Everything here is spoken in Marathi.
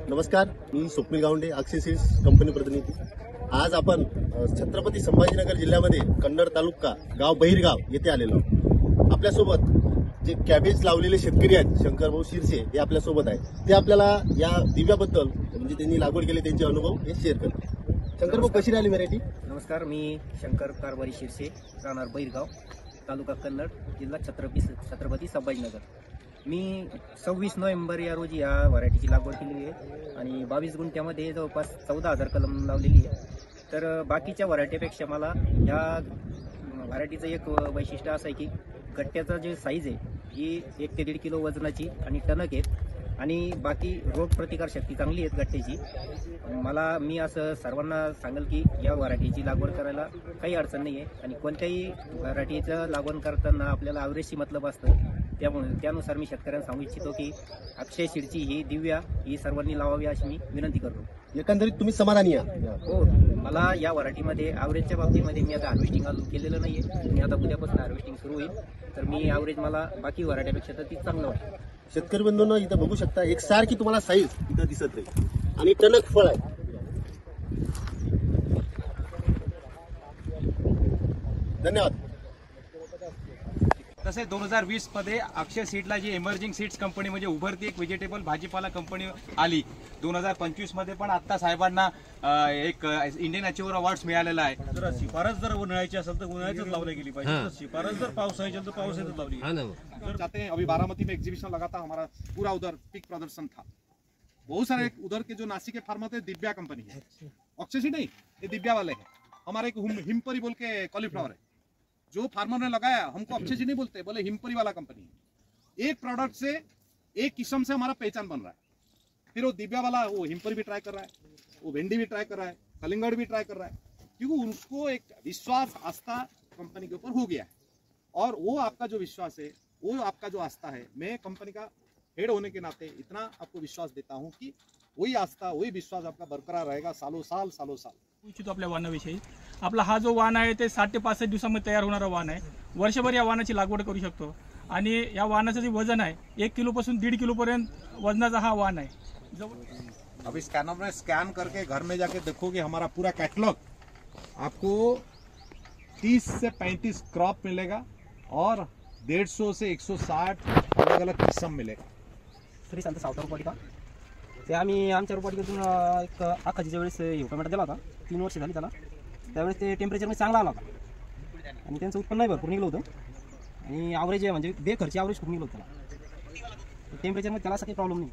नमस्कार, मी स्वप्नील गावंडे, अक्षय सीड्स कंपनी प्रतिनिधी। आज आपण छत्रपती संभाजीनगर जिल्ह्यामध्ये कन्नड तालुका गाव बहिरगाव येथे आलेलो आहोत। आपल्यासोबत जे कॅबेज लावलेले शेतकरी आहेत शंकरभाऊ शिरसे हे आपल्यासोबत आहेत। ते आपल्याला या दिव्याबद्दल म्हणजे त्यांनी लागवड केली त्यांचे अनुभव हे शेअर करतात। शंकरभाऊ, कशी राहिली व्हरायटी? नमस्कार, मी शंकर कारभारी शिरसे, राहणार बहिरगाव, तालुका कन्नड, जिल्हा छत्रपती संभाजीनगर। मी 26 नोव्हेंबर या रोजी या व्हरायटीची लागवड केलेली आहे आणि 22 गुंठ्यामध्ये जवळपास 14,000 कलम लावलेली आहे। तर बाकीच्या व्हरायटीपेक्षा मला या व्हरायटीचं एक वैशिष्ट्य असं आहे की गट्ट्याचा जे साईज आहे ही 1 ते 1.5 किलो वजनाची आणि टणक आहे आणि बाकी रोग प्रतिकार शक्ती चांगली आहे गट्ट्याची। मी असं सर्वांना सांगेल की या व्हरायटीची लागवड करायला काही अडचण नाही आहे आणि कोणत्याही व्हरायटीचं लागवड करताना आपल्याला ॲव्हरेजशी मतलब असतं। त्यानुसार मी शेतकऱ्यांना सांगू इच्छितो की अक्षय सीडची ही दिव्या ही सर्वांनी लावावी अशी मी विनंती करतो। एकंदरीत तुम्ही समाधानी आहात? हो, मला या व्हरायटीमध्ये ॲव्हरेजच्या बाबतीमध्ये मी आता हार्वेस्टिंग अजून केलेलं नाही आहे आणि आता उद्यापासून हार्वेस्टिंग सुरू होईल। तर मी ॲव्हरेज मला बाकी व्हरायटीपेक्षा तर ती चांगलं वाटतं। शेतकरी बंधूंनो, इथं बघू शकता एकसारखी तुम्हाला साईज इथं दिसत राहील आणि टणक फळ आहे। धन्यवाद। तसे 2020 मध्ये अक्षय सीडला जी इमर्जिंग सीड्स कंपनी म्हणजे उभरती एक व्हेजिटेबल भाजीपाला कंपनी आली। 2025 मध्ये पण आता साहेबांना एक इंडियन अचिव्हर अवॉर्ड्स मिळालेला आहे। जर शिफारस जर उन्हाळ्याची असेल तर उन्हाळ्यातच लावली गेली पाहिजे, शिफारस जर पावसाळ्याची असेल तर पावसाळ्यातच लावली गेली। जाते हैं। अभी बारामती में एग्जीबिशन लगा था, हमारा पूरा उधर पिक प्रदर्शन था। बहुत सारे उधर के जो नासिक के फार्मर थे, दिव्या कंपनी है, अक्षय सीड नहीं, ये दिव्या वाले हैं। हमारे एक हिमपरी बोल के कॉलीफ्लावर है, जो फार्मर ने लगाया हमको अक्षय सीड नहीं बोलते, बोले हिमपरी वाला कंपनी है। एक प्रोडक्ट से एक किस्म से हमारा पहचान बन रहा है। फिर वो दिव्या वाला वो हिमपरी भी ट्राई कर रहा है, वो भेंडी भी ट्राई कर रहा है, कलिंगड़ भी ट्राई कर रहा है, क्योंकि उनको एक विश्वास आस्था कंपनी के ऊपर हो गया है। और वो आपका जो विश्वास है, वो आपका जो आस्था है, मैं कंपनी का हेड होने के नाते इतना आपको विश्वास देता हूं कि वही आस्था वही विश्वास आपका बरकरार रहेगा सालों साल। इच्छितो आपल्या वाहनाविषयी। आपला हा जो वाहन आहे ते 60 ते 65 दिवसांमध्ये तयार होणारा वाहन आहे। वर्षभर या वाहनाची लागवड करू शकतो आणि या वाहनाचं जे वजन आहे 1 किलो पासून 1.5 किलो पर्यंत वजनाचा हा वाहन आहे। अभी स्कैनर में स्कैन करके घर में जाके देखोगे हमारा पूरा कैटलॉग, आपको 30 से 35 क्रॉप मिलेगा और 150 से 160 अलग अलग किस्म मिलेगा। श्री संत सावता रोपवाटिका ते आम्ही आमच्या रोपवाटिकेतून एक आखाजीच्या वेळेस टोमॅटो दिला होता, 3 वर्ष झाली त्याला। त्यावेळेस ते टेम्परेचरमध्ये चांगला आला होता आणि त्यांचं उत्पन्नही भरपूर निघलं होतं आणि ॲव्हरेज म्हणजे बेखर्ची ॲव्हरेज खूप निघलं होतं त्याला। टेम्परेचरमध्ये त्याला असा काही प्रॉब्लेम नाही।